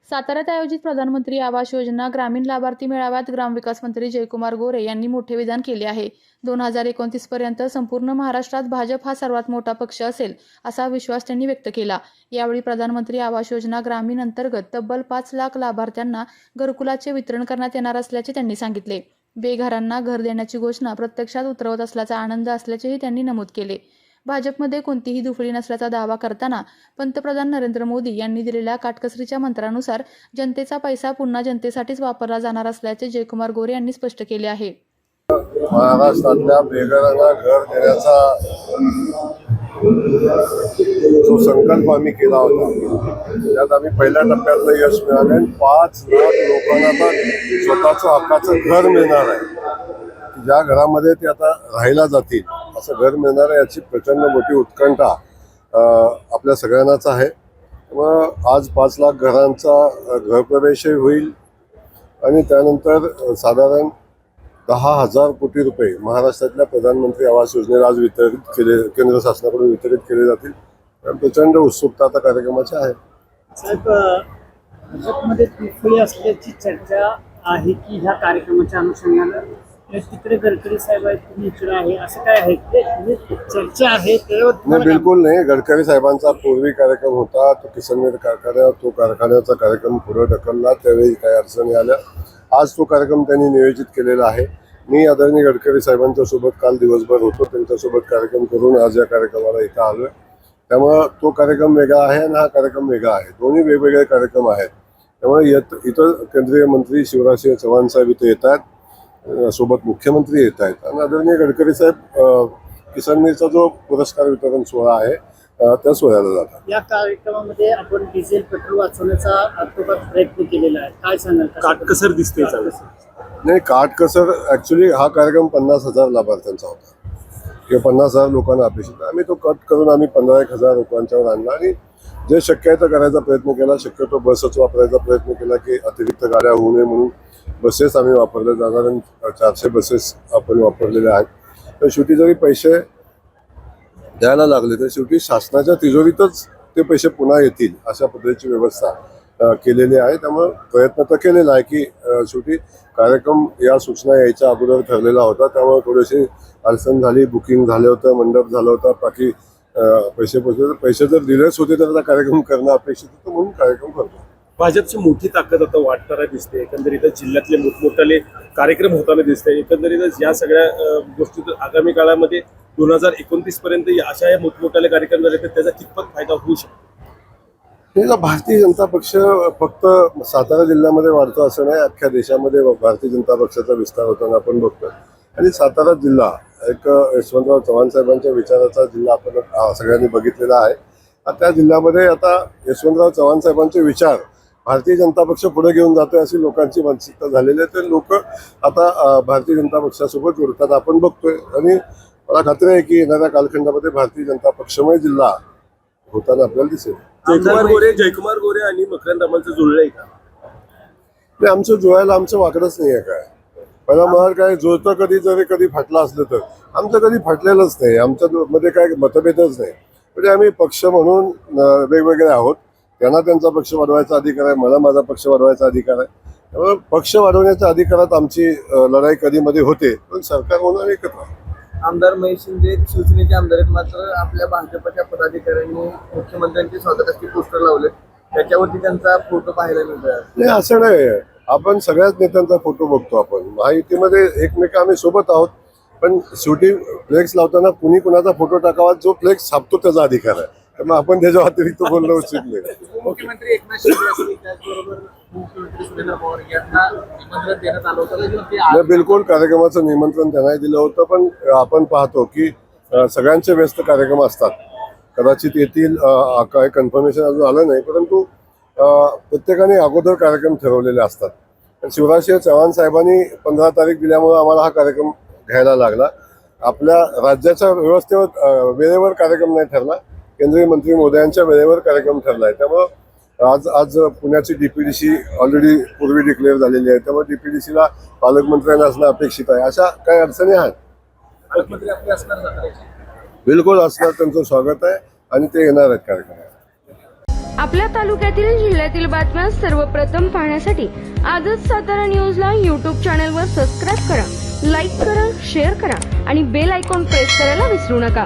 साताऱ्यात आयोजित प्रधानमंत्री आवास योजना ग्रामीण लाभार्थी मेळाव्यात ग्रामविकास मंत्री जयकुमार गोरे यांनी मोठे विधान केले आहे. 2029 पर्यंत संपूर्ण महाराष्ट्रात भाजप हा सर्वात मोठा पक्ष असेल असा विश्वास त्यांनी व्यक्त केला. यावेळी प्रधानमंत्री आवास योजना ग्रामीण अंतर्गत तब्बल 5 लाख लाभार्थ्यांना घरकुलाचे वितरण करण्यात येणार असल्याचे त्यांनी सांगितले. बेघरांना घर देण्याची घोषणा प्रत्यक्षात उतरवत असल्याचा आनंद असल्याचेही त्यांनी नमूद केले. भाजपमध्ये कोणतीही दुफळी नसल्याचा दावा करताना पंतप्रधान नरेंद्र मोदी यांनी दिलेल्या काटकसरीच्या मंत्रानुसार जनतेचा पैसा पुन्हा जनतेसाठीच वापरला जाणार असल्याचे जयकुमार गोरे यांनी स्पष्ट केले आहे. महाराष्ट्रातल्या बेघरांना घर देण्याचा जो संकल्प आम्ही केला होता त्यात आम्ही पहिल्या टप्प्यातलं यश मिळालं आणि 5 लाख लोकांना आता स्वतःचं हक्काचं घर मिळणार आहे. ज्या घरामध्ये ते आता राहायला जातील असं घर मिळणार आहे याची प्रचंड मोठी उत्कंठा आपल्या सगळ्यांनाच आहे. मग आज 5 लाख घरांचा गृहप्रवेशही होईल आणि त्यानंतर साधारण 10,000 कोटी रुपये महाराष्ट्रातल्या प्रधानमंत्री आवास योजनेला आज वितरित केले, केंद्र शासनाकडून वितरित केले जातील. प्रचंड उत्सुकता आता कार्यक्रमाची आहे. साहेब, भाजपमध्ये दुफळी असल्याची चर्चा आहे की ह्या कार्यक्रमाच्या अनुषंगानं तिकडे गडकरी साहेब आहेत, तुम्ही इकडे आहे, असं काय आहे? चर्चा आहे नाही, बिलकुल नाही. गडकरी साहेबांचा पूर्वी कार्यक्रम होता तो किसनमेर कारखान्यात, तो कारखान्याचा कार्यक्रम पुढे ढकलला, त्यावेळी काही अडचणी आल्या. आज तो कार्यक्रम त्यांनी नियोजित केलेला आहे. मी आदरणीय गडकरी साहेबांच्या सोबत काल दिवसभर होतो, त्यांच्यासोबत कार्यक्रम करून आज या कार्यक्रमाला इथं आलोय. त्यामुळं तो कार्यक्रम वेगळा आहे आणि हा कार्यक्रम वेगळा आहे. दोन्ही वेगवेगळे कार्यक्रम आहेत. त्यामुळे इथं केंद्रीय मंत्री शिवराजसिंह चौहान साहेब इथे येत आहेत, सोबत मुख्यमंत्री येत आहेत आणि आदरणीय गडकरी साहेब किसनमेरचा जो पुरस्कार वितरण सोहळा आहे त्या सोहळ्याला जातात. या कार्यक्रमामध्ये आपण डिझेल पेट्रोल वाचवण्याचा प्रयत्न केलेला आहे, काय सांगाल? काटकसर दिसते. नाही, काटकसर ऍक्च्युली हा कार्यक्रम 50,000 लाभार्थ्यांचा होता किंवा 50,000 लोकांना अपेक्षित. आम्ही तो कट करून आम्ही 15,000 लोकांच्यावर आणला आणि जे शक्य आहे तर करायचा प्रयत्न केला. शक्यतो बसच वापरायचा प्रयत्न केला की अतिरिक्त गाड्या होऊ नये म्हणून बसेस आम्ही वापरले. साधारण 400 बसेस आपण वापरलेल्या आहेत. तर शेवटी जरी पैसे द्यायला लागले तर शेवटी शासनाच्या तिजोरीतच ते पैसे पुन्हा येतील अशा पद्धतीची व्यवस्था केलेली आहे. त्यामुळे प्रयत्न तर केलेला आहे की शेवटी कार्यक्रम या सूचना यायच्या अगोदर ठरलेला होता. त्यामुळे थोडीशी अडचण झाली, बुकिंग झालं होतं, मंडप झालं होतं, बाकी पैसे जर दिलेच होते तर कार्यक्रम करणं अपेक्षित होतं म्हणून कार्यक्रम करतो. भाजपची मोठी ताकद आता वाटताना दिसते. एकंदरीतच जिल्ह्यातले मोठमोठाले कार्यक्रम होताना दिसते. एकंदरीतच या सगळ्या गोष्टी आगामी काळामध्ये 2029 पर्यंत अशा या मोठमोठाले कार्यक्रम झाले तर त्याचा कितपत फायदा होऊ शकतो? भारतीय जनता पक्ष फक्त सातारा जिल्ह्यामध्ये वाढतो असं नाही, अख्ख्या देशामध्ये भारतीय जनता पक्षाचा विस्तार होताना आपण बघतो. आणि सातारा जिल्हा एक यशवंतराव चव्हाण साहेबांच्या विचाराचा जिल्हा आपण सगळ्यांनी बघितलेला आहे. त्या जिल्ह्यामध्ये आता यशवंतराव चव्हाण साहेबांचे विचार भारतीय जनता पक्ष पुढे घेऊन जातोय अशी लोकांची मानसिकता झालेली आहे. तर लोक आता भारतीय जनता पक्षासोबत जोडतात आपण बघतोय आणि मला खात्री आहे की येणाऱ्या कालखंडामध्ये भारतीय जनता पक्षमय जिल्हा होताना आपल्याला दिसेल. जयकुमार गोरे आणि मकरंद अमलचं जुळलंय का? नाही, आमचं जुळायला आमचं वाकडच नाही आहे. काय पहिला मला काय जुळतं कधी फाटलं असलं तर आमचं कधी फाटलेलंच नाही. आमच्या मध्ये काय मतभेदच नाही. म्हणजे आम्ही पक्ष म्हणून वेगवेगळे आहोत. त्यांना त्यांचा पक्ष वाढवायचा अधिकार आहे, मला माझा पक्ष वाढवायचा अधिकार आहे. त्यामुळे पक्ष वाढवण्याच्या अधिकारात आमची लढाई कधी मध्ये होते, पण सरकार म्हणून एकत्र. आमदार महेश शिंदे शिवसेनेचे आमदार आहेत, मात्र आपल्या भाजपच्या पदाधिकाऱ्यांनी मुख्यमंत्र्यांची स्वागताचे पोस्टर लावले, त्याच्यावरती त्यांचा फोटो पाहायला मिळतो. नाही, असं नाही. आपण सगळ्याच नेत्यांचा फोटो बघतो. आपण महायुतीमध्ये एकमेक आम्ही सोबत आहोत, पण शेवटी फ्लेक्स लावताना कुणी कुणाचा फोटो टाकावा, जो फ्लेक्स छापतो त्याचा अधिकार आहे. मग आपण त्याच्या अतिरिक्त बोलणं उचित नाही. मुख्यमंत्री एकनाथ शिंदे असतील, त्याचबरोबर मुख्यमंत्री सुरेंद्र पवार यांना निमंत्रण देण्यात आलं होतं. बिलकुल कार्यक्रमाचं निमंत्रण त्यांनाही दिलं होतं, पण आपण पाहतो की सगळ्यांचे व्यस्त कार्यक्रम असतात. कदाचित येतील, काय कन्फर्मेशन अजून आलं नाही, परंतु प्रत्येकाने अगोदर कार्यक्रम ठरवलेले असतात. शिवराजसिंह चौहान साहेबांनी 15 तारीख दिल्यामुळे आम्हाला हा कार्यक्रम घ्यायला लागला. आपल्या राज्याच्या व्यवस्थेवर वेळेवर कार्यक्रम नाही ठरला, केंद्रीय मंत्री मोदयांच्या वेळेवर कार्यक्रम ठरला आहे. त्यामुळं आज पुण्याची DPDC ऑलरेडी पूर्वी डिक्लेअर झालेली आहे. त्यामुळे DPDCला पालकमंत्र्यांना असणं अपेक्षित आहे. अशा काही अडचणी आहेत. पालकमंत्री आपले असणार बिलकुल असणार, त्यांचं स्वागत आहे आणि ते येणार आहेत कार्यक्रमात. आपल्या तालुक्यातील जिल्ह्यातील बातम्या सर्वप्रथम पाहण्यासाठी आजच सातारा न्यूजला YouTube चॅनलवर सबस्क्राईब करा, लाईक करा, शेअर करा आणि बेल आयकॉन प्रेस करायला विसरू नका.